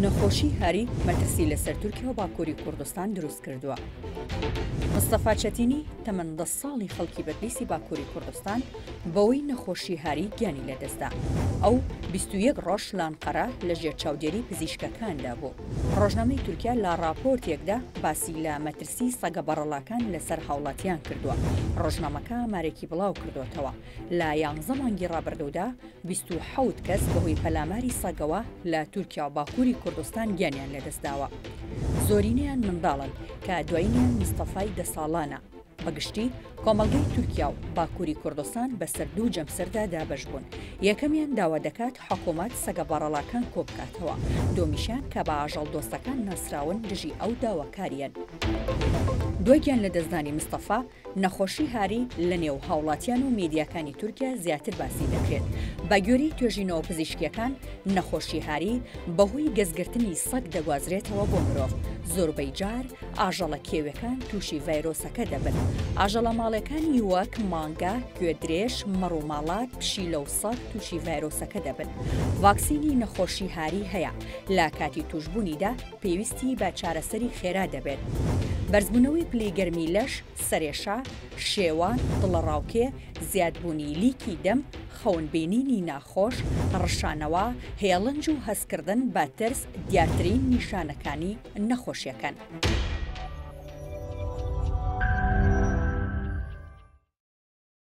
نەخۆشی هاری مەترسی لەسەر تورکیا و باکووری کوردستان دروست کردووە. مستەفا چەتینی تەمەن 10 ساڵی خەڵکی بەدلیسی باکووری کوردستان بەوەی نەخۆشی هاری گیانی لەدەستدا. ئەو 21 ڕۆژ لانقەرە لەژێر چاودێری پزیشکەکاندا بوو. ڕۆژنامەی تورکیا لە راپۆرتێکدا باسی لە مەترسی سەگە بەڕەڵاکان لەسەر هاوڵاتیان کردووە. ڕۆژنامەکە مارێکی بڵاو کردوێتەوە. لە 11 مانگی ڕابردوودا 27 کەس بەهۆی پەلاماری سەگەوە لە تورکیا و باکووری کوردستان گیانیان لەدەستداوە. زۆرینەیان منداڵن کە دوایینیان مستەفای 10 ساڵانە. بەگشتی کۆمەڵگەی تورکیا و باکووری کوردستان بەسەر دوو جەمسەردا دابەش بوون. یەکەمیان داوا دەکات حکوومەت سەگە بەڕەڵاکان کۆبکاتەوە. دومیشیان کە بە ئاژەڵ دۆستەکان ناسراون دژی ئەو داواکاریان. دوایگیان لە دەستدانی مستەفا نەخۆشی هاری لە نێو هاوڵاتیان و میدیاکانی تورکیا زیاتر باسی دەکرێت. بە گوێرەی توێژینەوە پزیشکیەکان نەخۆشی هاری بەهۆی گەزگرتنی سەگ دەگوازرێتەوە بۆ مرۆڤ. زۆربەی جار ئاژەڵە کێوەکان تووشی ڤایرۆسەکە دەبن. ئاژەڵە ماڵەکانی وەک مانگا، گوێدرێژ، مەڕووماڵات، پشیلە و سەگ تووشی ڤایرۆسەکە دەبن. ڤاکسینی نەخۆشی هاری هەیە. لە کاتی توشبوونیدا پێویستی بە چارەسەری خێرا دەبێت. بەرزبوونەوەی پلەی گەرمی لەش، سەرێشە، شێوان، دڵەڕاوکێ، زیادبوونی لیکی دەم، خەونبینینی ناخۆش، ڕشانەوە، هێڵنج و هەستکردن بە ترس دیارترین نیشانەکانی نەخۆشیەکان.